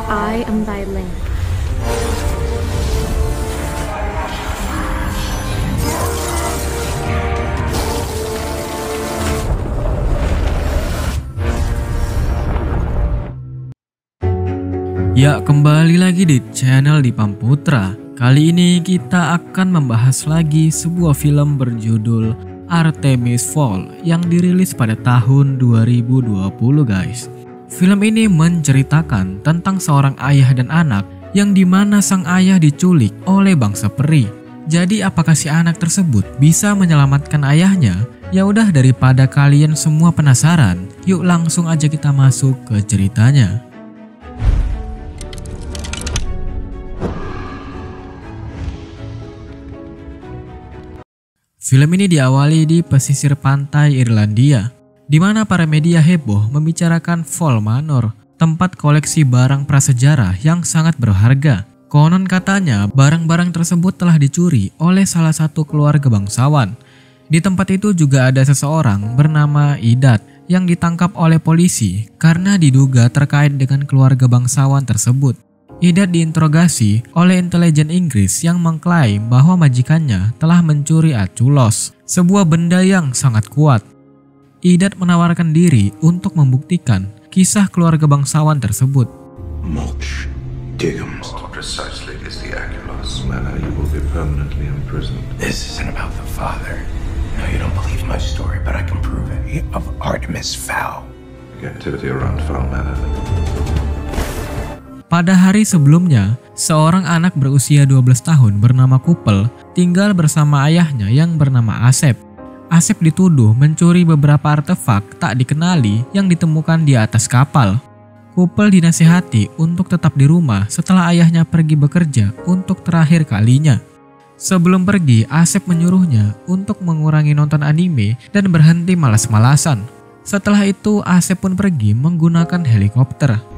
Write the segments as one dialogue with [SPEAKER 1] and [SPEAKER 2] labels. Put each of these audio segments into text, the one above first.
[SPEAKER 1] I am thy lamp.
[SPEAKER 2] Ya, kembali lagi di channel Dipam Putra. Kali ini kita akan membahas lagi sebuah film berjudul Artemis Fowl yang dirilis pada tahun 2020 guys. Film ini menceritakan tentang seorang ayah dan anak yang dimana sang ayah diculik oleh bangsa peri. Jadi apakah si anak tersebut bisa menyelamatkan ayahnya? Ya udah, daripada kalian semua penasaran, yuk langsung aja kita masuk ke ceritanya. Film ini diawali di pesisir pantai Irlandia, di mana para media heboh membicarakan Fowl Manor, tempat koleksi barang prasejarah yang sangat berharga. Konon katanya barang-barang tersebut telah dicuri oleh salah satu keluarga bangsawan. Di tempat itu juga ada seseorang bernama Idat yang ditangkap oleh polisi karena diduga terkait dengan keluarga bangsawan tersebut. Idat diinterogasi oleh intelijen Inggris yang mengklaim bahwa majikannya telah mencuri aculos, sebuah benda yang sangat kuat. Idat menawarkan diri untuk membuktikan kisah keluarga bangsawan tersebut.
[SPEAKER 3] Mulch Diggums.
[SPEAKER 4] What precisely is the Aculos? Manor, you will be permanently imprisoned.
[SPEAKER 3] This isn't about the father. No, you don't believe my story, but I can prove it. Of Artemis Fowl.
[SPEAKER 4] The activity around Fowl Manor.
[SPEAKER 2] Pada hari sebelumnya, seorang anak berusia 12 tahun bernama Kupel tinggal bersama ayahnya yang bernama Asep. Asep dituduh mencuri beberapa artefak tak dikenali yang ditemukan di atas kapal. Kupel dinasihati untuk tetap di rumah setelah ayahnya pergi bekerja untuk terakhir kalinya. Sebelum pergi, Asep menyuruhnya untuk mengurangi nonton anime dan berhenti malas-malasan. Setelah itu, Asep pun pergi menggunakan helikopter.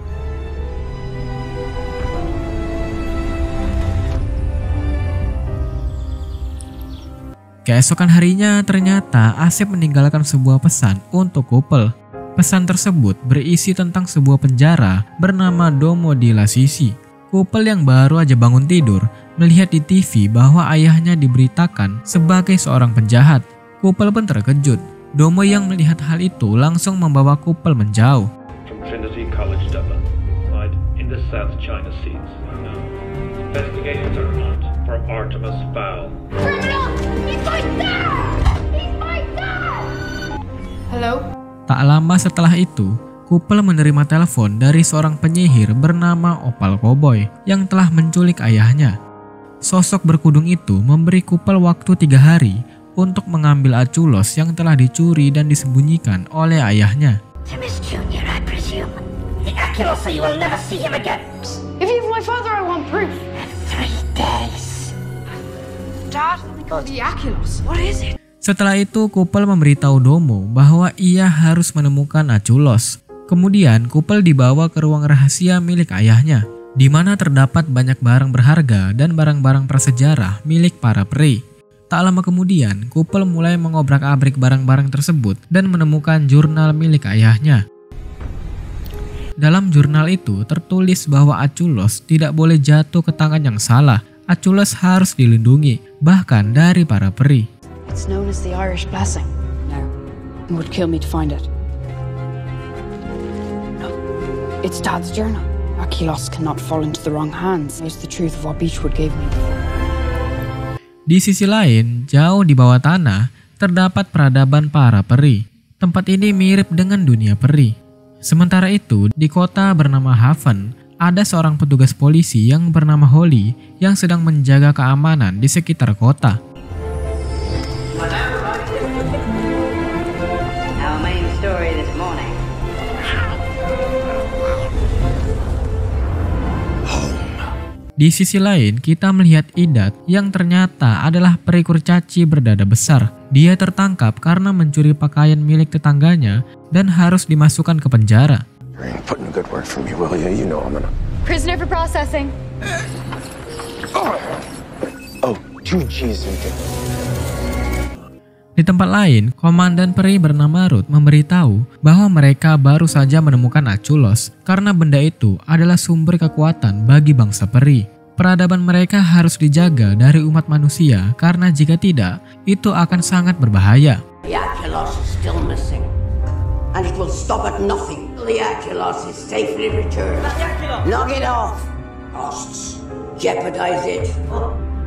[SPEAKER 2] Keesokan harinya ternyata Asep meninggalkan sebuah pesan untuk Kupel. Pesan tersebut berisi tentang sebuah penjara bernama Domo di Lasisi. Kupel yang baru aja bangun tidur melihat di TV bahwa ayahnya diberitakan sebagai seorang penjahat. Kupel pun terkejut. Domo yang melihat hal itu langsung membawa Kupel menjauh.
[SPEAKER 5] From Trinity College Dublin, hide in the South China Seas. Investigators are hunt for Artemis Fowl.
[SPEAKER 1] Criminal! He's my dad! He's my dad! Hello?
[SPEAKER 2] Tak lama setelah itu, Kupel menerima telepon dari seorang penyihir bernama Opal Cowboy yang telah menculik ayahnya. Sosok berkudung itu memberi Kupel waktu 3 hari untuk mengambil aculos yang telah dicuri dan disembunyikan oleh ayahnya.
[SPEAKER 6] Artemis Jr., I presume. The Aculos say you will never see him again.
[SPEAKER 1] If you have my father, I want proof.
[SPEAKER 6] 3 days.
[SPEAKER 1] Dad, the Aculos. What is it?
[SPEAKER 2] Setelah itu, Kupel memberitahu Domo bahwa ia harus menemukan aculos. Kemudian, Kupel dibawa ke ruang rahasia milik ayahnya, di mana terdapat banyak barang berharga dan barang-barang prasejarah milik para peri. Tak lama kemudian, Kupel mulai mengobrak-abrik barang-barang tersebut dan menemukan jurnal milik ayahnya. Dalam jurnal itu tertulis bahwa aculos tidak boleh jatuh ke tangan yang salah. Aculos harus dilindungi, bahkan dari para peri.
[SPEAKER 7] It's known as the Irish Blessing. No, it would kill me to find it. No, it's Dad's journal. Aculos cannot fall into the wrong hands. It's the truth of what Beechwood gave me.
[SPEAKER 2] Di sisi lain, jauh di bawah tanah, terdapat peradaban para peri. Tempat ini mirip dengan dunia peri. Sementara itu, di kota bernama Haven, ada seorang petugas polisi yang bernama Holly yang sedang menjaga keamanan di sekitar kota.
[SPEAKER 6] Our main story this morning.
[SPEAKER 2] Di sisi lain, kita melihat Idat yang ternyata adalah peri kurcaci berdada besar. Dia tertangkap karena mencuri pakaian milik tetangganya dan harus dimasukkan ke penjara.
[SPEAKER 3] Put in a good word for me, will you? You know I'm gonna...
[SPEAKER 1] Prisoner for processing.
[SPEAKER 3] Oh, 2 G's and
[SPEAKER 2] Di tempat lain, komandan peri bernama Ruth memberitahu bahwa mereka baru saja menemukan Aculos karena benda itu adalah sumber kekuatan bagi bangsa peri. Peradaban mereka harus dijaga dari umat manusia karena jika tidak, itu akan sangat berbahaya.
[SPEAKER 6] The Aculos is still missing, and it will stop at nothing till the Aculos is safely returned. Knock it off! Costs. Jeopardize it.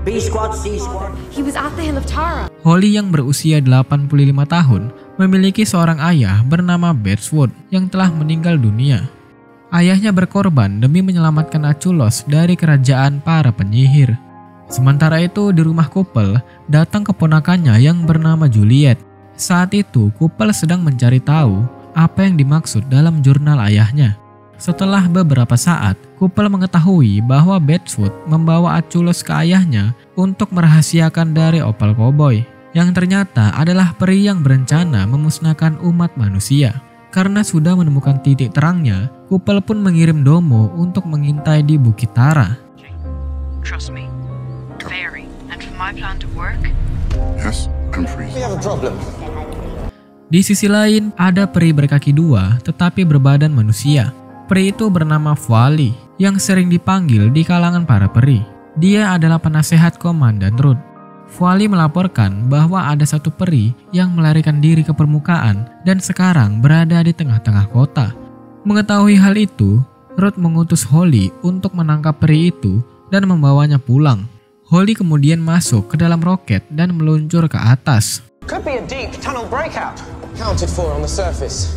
[SPEAKER 6] B squad, C squad.
[SPEAKER 1] He was at the Hill of Tara.
[SPEAKER 2] Holly yang berusia 85 tahun memiliki seorang ayah bernama Bedswood yang telah meninggal dunia. Ayahnya berkorban demi menyelamatkan Aculos dari kerajaan para penyihir. Sementara itu di rumah Kupel datang keponakannya yang bernama Juliet. Saat itu Kupel sedang mencari tahu apa yang dimaksud dalam jurnal ayahnya. Setelah beberapa saat, Kupel mengetahui bahwa Bedswood membawa Aculos ke ayahnya untuk merahasiakan dari Opal Cowboy, yang ternyata adalah peri yang berencana memusnahkan umat manusia. Karena sudah menemukan titik terangnya, Kupel pun mengirim Domo untuk mengintai di Bukit Tara.
[SPEAKER 8] Trust me, very, and for my plan to work.
[SPEAKER 4] Yes, I'm free.
[SPEAKER 3] We have a problem.
[SPEAKER 2] Di sisi lain, ada peri berkaki dua tetapi berbadan manusia. Peri itu bernama Fuali, yang sering dipanggil di kalangan para peri. Dia adalah penasehat Komandan Ruth. Fuali melaporkan bahwa ada satu peri yang melarikan diri ke permukaan dan sekarang berada di tengah-tengah kota. Mengetahui hal itu, Ruth mengutus Holly untuk menangkap peri itu dan membawanya pulang. Holly kemudian masuk ke dalam roket dan meluncur ke atas.
[SPEAKER 9] Could be a deep tunnel breakout. Counted for on the surface.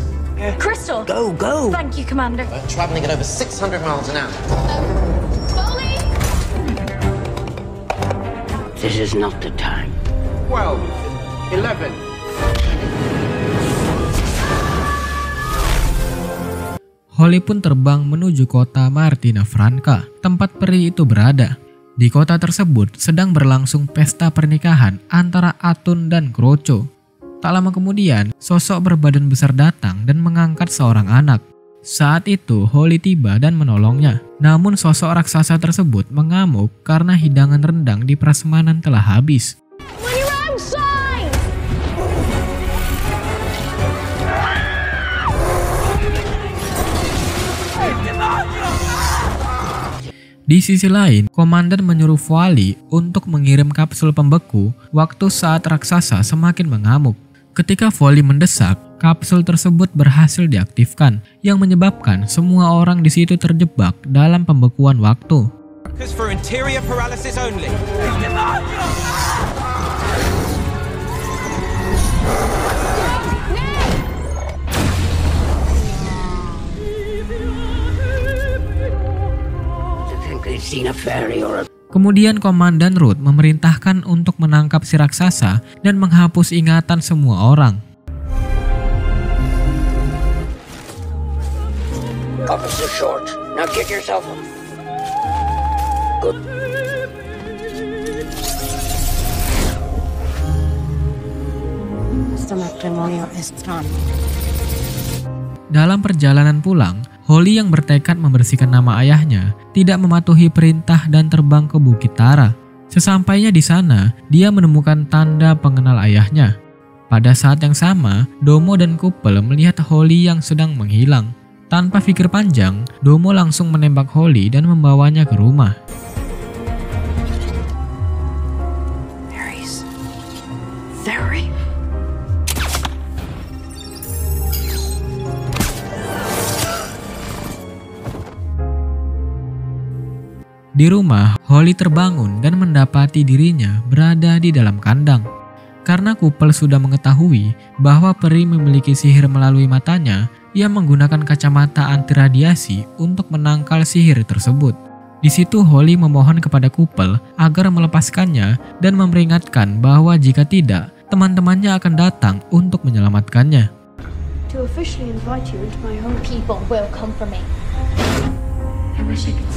[SPEAKER 1] Crystal!
[SPEAKER 6] Go, go!
[SPEAKER 1] Thank you, Commander.
[SPEAKER 9] Traveling at over 600 miles an hour.
[SPEAKER 1] Foley!
[SPEAKER 6] This is not the time.
[SPEAKER 9] 12, 11.
[SPEAKER 2] Holly pun terbang menuju kota Martina Franca, tempat peri itu berada. Di kota tersebut sedang berlangsung pesta pernikahan antara Atun dan Kroco. Tak lama kemudian, sosok berbadan besar datang dan mengangkat seorang anak. Saat itu, Holly tiba dan menolongnya. Namun sosok raksasa tersebut mengamuk karena hidangan rendang di prasmanan telah habis. Di sisi lain, komandan menyuruh Fuali untuk mengirim kapsul pembeku waktu saat raksasa semakin mengamuk. Ketika Fuali mendesak, kapsul tersebut berhasil diaktifkan, yang menyebabkan semua orang di situ terjebak dalam pembekuan waktu.
[SPEAKER 9] For interior paralysis only.
[SPEAKER 2] Kemudian Komandan Ruth memerintahkan untuk menangkap si raksasa dan menghapus ingatan semua orang.
[SPEAKER 6] Officer Short, now get yourself up. Good.
[SPEAKER 2] Dalam perjalanan pulang, Holly yang bertekad membersihkan nama ayahnya tidak mematuhi perintah dan terbang ke Bukit Tara. Sesampainya di sana, dia menemukan tanda pengenal ayahnya. Pada saat yang sama, Domo dan Kupel melihat Holly yang sedang menghilang. Tanpa pikir panjang, Domo langsung menembak Holly dan membawanya ke rumah. Di rumah, Holly terbangun dan mendapati dirinya berada di dalam kandang. Karena Kupel sudah mengetahui bahwa peri memiliki sihir melalui matanya, ia menggunakan kacamata anti radiasi untuk menangkal sihir tersebut. Di situ Holly memohon kepada Kupel agar melepaskannya dan memperingatkan bahwa jika tidak, teman-temannya akan datang untuk menyelamatkannya.
[SPEAKER 1] To officially invite you into my home, people will come for me. I wish I could.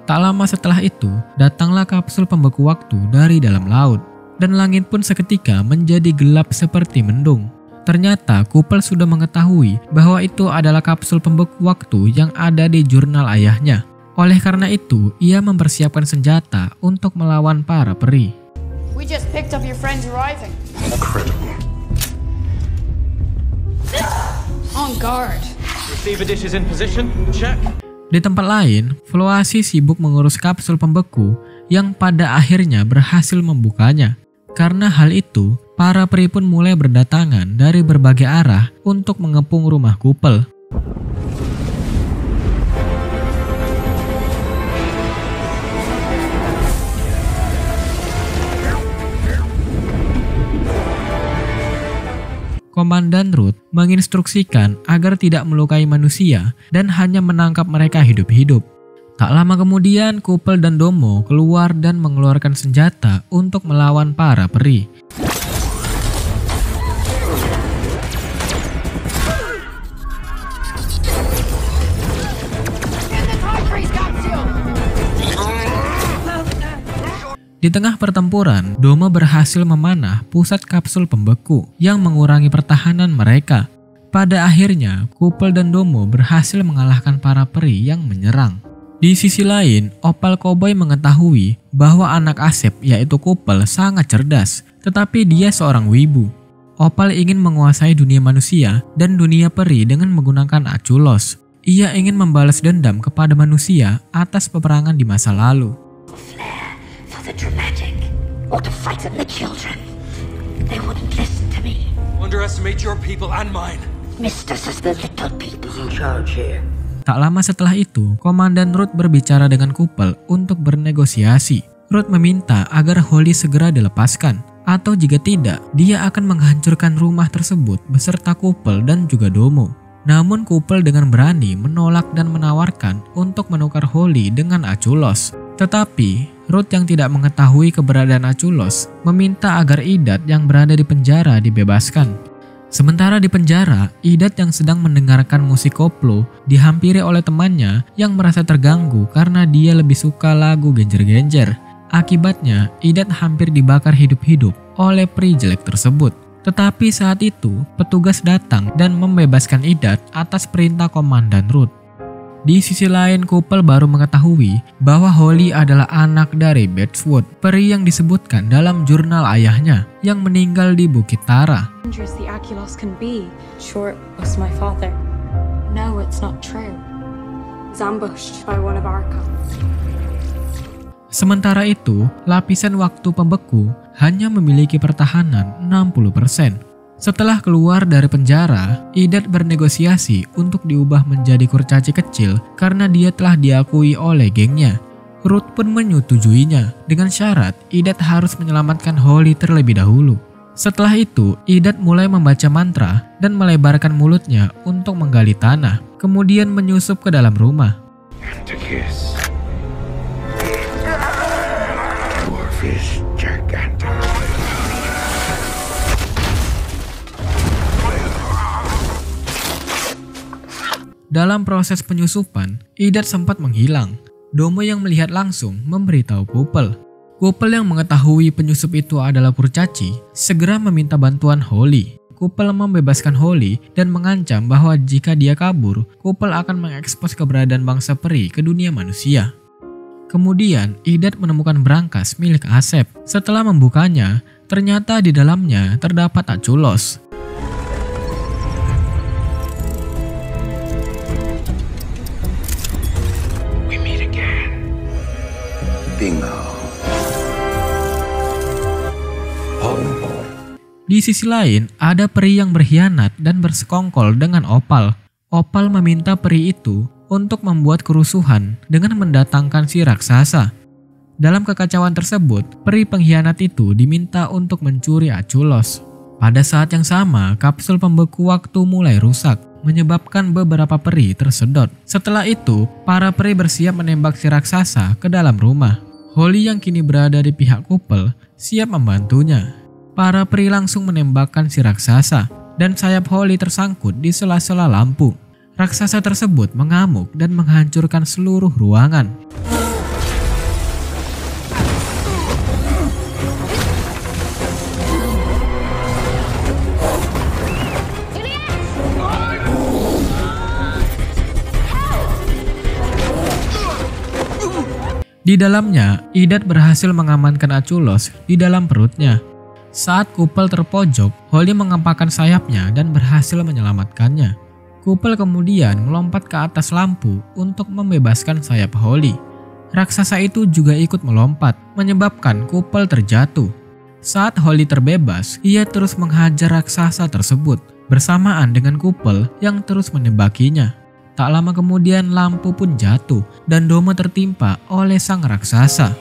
[SPEAKER 2] Tak lama setelah itu, datanglah kapsul pembeku waktu dari dalam laut, dan langit pun seketika menjadi gelap seperti mendung. Ternyata Kupel sudah mengetahui bahwa itu adalah kapsul pembeku waktu yang ada di jurnal ayahnya. Oleh karena itu, ia mempersiapkan senjata untuk melawan para peri.
[SPEAKER 1] We
[SPEAKER 7] We just picked up your friends arriving.
[SPEAKER 3] Incredible.
[SPEAKER 7] On guard.
[SPEAKER 9] Receiver dishes in position. Check.
[SPEAKER 2] Di tempat lain, Floasi sibuk mengurus kapsul pembeku yang pada akhirnya berhasil membukanya. Karena hal itu, para peri pun mulai berdatangan dari berbagai arah untuk mengepung rumah Kupel. Komandan Root menginstruksikan agar tidak melukai manusia dan hanya menangkap mereka hidup-hidup. Tak lama kemudian, Kupel dan Domo keluar dan mengeluarkan senjata untuk melawan para peri. Di tengah pertempuran, Domo berhasil memanah pusat kapsul pembeku yang mengurangi pertahanan mereka. Pada akhirnya, Kupel dan Domo berhasil mengalahkan para peri yang menyerang. Di sisi lain, Opal Cowboy mengetahui bahwa anak Asep yaitu Kupel sangat cerdas, tetapi dia seorang wibu. Opal ingin menguasai dunia manusia dan dunia peri dengan menggunakan Aculos. Ia ingin membalas dendam kepada manusia atas peperangan di masa lalu.
[SPEAKER 6] The dramatic, or to frighten the children. They wouldn't listen to me.
[SPEAKER 9] Underestimate your people and mine.
[SPEAKER 6] Mistress is the little people in charge here.
[SPEAKER 2] Tak lama setelah itu, Komandan Root berbicara dengan Kupel untuk bernegosiasi. Root meminta agar Holly segera dilepaskan, atau jika tidak, dia akan menghancurkan rumah tersebut beserta Kupel dan juga Domo. Namun Kupel dengan berani menolak dan menawarkan untuk menukar Holly dengan Aculos. Tetapi Root yang tidak mengetahui keberadaan Aculos meminta agar Idat yang berada di penjara dibebaskan. Sementara di penjara, Idat yang sedang mendengarkan musik koplo dihampiri oleh temannya yang merasa terganggu karena dia lebih suka lagu genjer-genjer. Akibatnya, Idat hampir dibakar hidup-hidup oleh peri jelek tersebut. Tetapi saat itu, petugas datang dan membebaskan Idat atas perintah Komandan Root. Di sisi lain, Kupel baru mengetahui bahwa Holly adalah anak dari Birchwood, peri yang disebutkan dalam jurnal ayahnya yang meninggal di Bukit Tara.
[SPEAKER 10] Dangerous the Aculos can be. Sure, it was my father. No, it's not true. I was ambushed by one of our cons.
[SPEAKER 2] Sementara itu, lapisan waktu pembeku hanya memiliki pertahanan 60%. Setelah keluar dari penjara, Idat bernegosiasi untuk diubah menjadi kurcaci kecil karena dia telah diakui oleh gengnya. Root pun menyetujuinya dengan syarat Idat harus menyelamatkan Holly terlebih dahulu. Setelah itu, Idat mulai membaca mantra dan melebarkan mulutnya untuk menggali tanah, kemudian menyusup ke dalam rumah.
[SPEAKER 3] And to kiss. Dwarfish gigantic.
[SPEAKER 2] Dalam proses penyusupan, Idat sempat menghilang. Domo yang melihat langsung memberitahu Kupel. Kupel yang mengetahui penyusup itu adalah kurcaci, segera meminta bantuan Holly. Kupel membebaskan Holly dan mengancam bahwa jika dia kabur, Kupel akan mengekspos keberadaan bangsa peri ke dunia manusia. Kemudian, Idat menemukan berangkas milik Asep. Setelah membukanya, ternyata di dalamnya terdapat Aculos.
[SPEAKER 3] Bingo.
[SPEAKER 2] Di sisi lain, ada peri yang berkhianat dan bersekongkol dengan Opal. Opal meminta peri itu untuk membuat kerusuhan dengan mendatangkan si raksasa. Dalam kekacauan tersebut, peri pengkhianat itu diminta untuk mencuri Aculos. Pada saat yang sama, kapsul pembeku waktu mulai rusak, menyebabkan beberapa peri tersedot. Setelah itu, para peri bersiap menembak si raksasa ke dalam rumah. Holly yang kini berada di pihak Kupel siap membantunya. Para peri langsung menembakkan si raksasa dan sayap Holly tersangkut di sela-sela lampu. Raksasa tersebut mengamuk dan menghancurkan seluruh ruangan. Di dalamnya, Idat berhasil mengamankan Aculos di dalam perutnya. Saat Kupel terpojok, Holly mengepakkan sayapnya dan berhasil menyelamatkannya. Kupel kemudian melompat ke atas lampu untuk membebaskan sayap Holly. Raksasa itu juga ikut melompat, menyebabkan Kupel terjatuh. Saat Holly terbebas, ia terus menghajar raksasa tersebut bersamaan dengan Kupel yang terus menembakinya. Tak lama kemudian lampu pun jatuh dan Domo tertimpa oleh sang raksasa.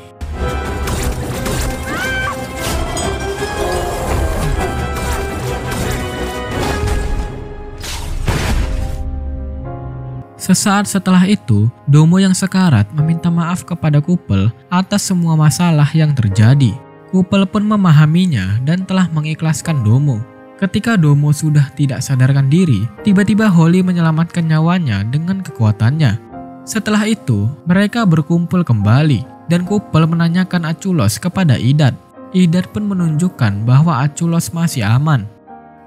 [SPEAKER 2] Sesaat setelah itu, Domo yang sekarat meminta maaf kepada Kupel atas semua masalah yang terjadi. Kupel pun memahaminya dan telah mengikhlaskan Domo. Ketika Domo sudah tidak sadarkan diri, tiba-tiba Holly menyelamatkan nyawanya dengan kekuatannya. Setelah itu, mereka berkumpul kembali dan Kupel menanyakan Aculos kepada Idat. Idat pun menunjukkan bahwa Aculos masih aman.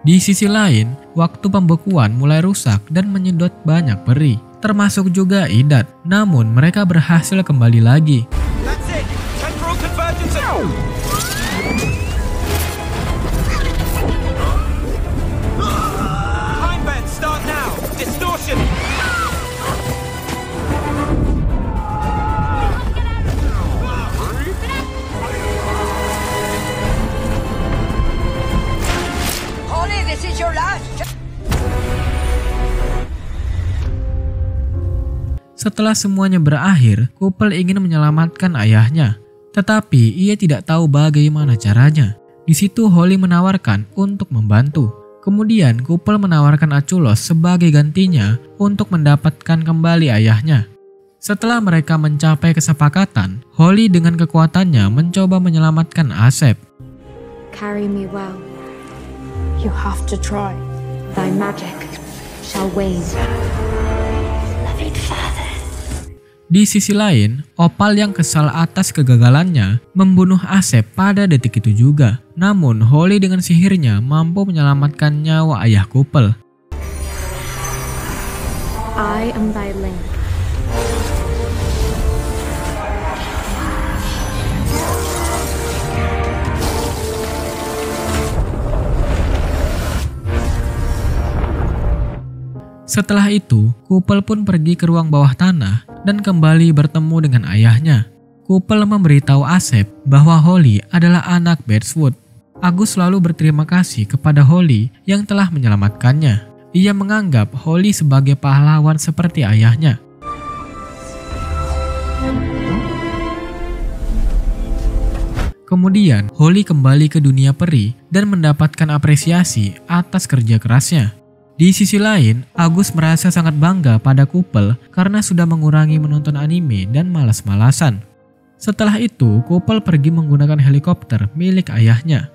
[SPEAKER 2] Di sisi lain, waktu pembekuan mulai rusak dan menyedot banyak peri, termasuk juga Idat. Namun mereka berhasil kembali lagi. Setelah semuanya berakhir, Kupel ingin menyelamatkan ayahnya, tetapi ia tidak tahu bagaimana caranya. Di situ Holly menawarkan untuk membantu. Kemudian Kupel menawarkan Aculos sebagai gantinya untuk mendapatkan kembali ayahnya. Setelah mereka mencapai kesepakatan, Holly dengan kekuatannya mencoba menyelamatkan Asep.
[SPEAKER 10] Carry me well. You have to try. Thy magic shall wane. Loving father.
[SPEAKER 2] Di sisi lain, Opal yang kesal atas kegagalannya membunuh Asep pada detik itu juga. Namun Holly dengan sihirnya mampu menyelamatkan nyawa ayah Kupel.
[SPEAKER 10] I am thy link.
[SPEAKER 2] Setelah itu, Kupel pun pergi ke ruang bawah tanah dan kembali bertemu dengan ayahnya. Kupel memberitahu Asep bahwa Holly adalah anak Birchwood. Agus selalu berterima kasih kepada Holly yang telah menyelamatkannya. Ia menganggap Holly sebagai pahlawan seperti ayahnya. Kemudian, Holly kembali ke dunia peri dan mendapatkan apresiasi atas kerja kerasnya. Di sisi lain, Agus merasa sangat bangga pada Kupel karena sudah mengurangi menonton anime dan malas-malasan. Setelah itu, Kupel pergi menggunakan helikopter milik ayahnya.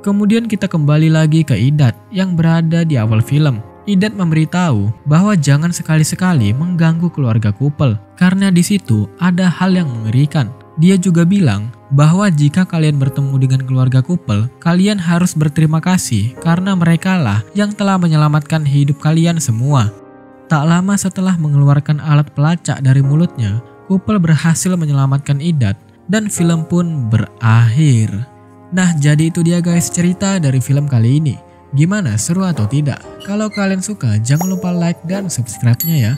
[SPEAKER 2] Kemudian kita kembali lagi ke Idat yang berada di awal film. Idat memberitahu bahwa jangan sekali-sekali mengganggu keluarga Kupel karena di situ ada hal yang mengerikan. Dia juga bilang bahwa jika kalian bertemu dengan keluarga Kupel, kalian harus berterima kasih karena merekalah yang telah menyelamatkan hidup kalian semua. Tak lama setelah mengeluarkan alat pelacak dari mulutnya, Kupel berhasil menyelamatkan Idat dan film pun berakhir. Nah, jadi itu dia guys cerita dari film kali ini. Gimana, seru atau tidak? Kalau kalian suka, jangan lupa like dan subscribe-nya ya.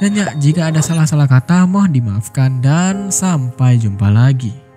[SPEAKER 2] Dan ya, jika ada salah-salah kata mohon dimaafkan dan sampai jumpa lagi.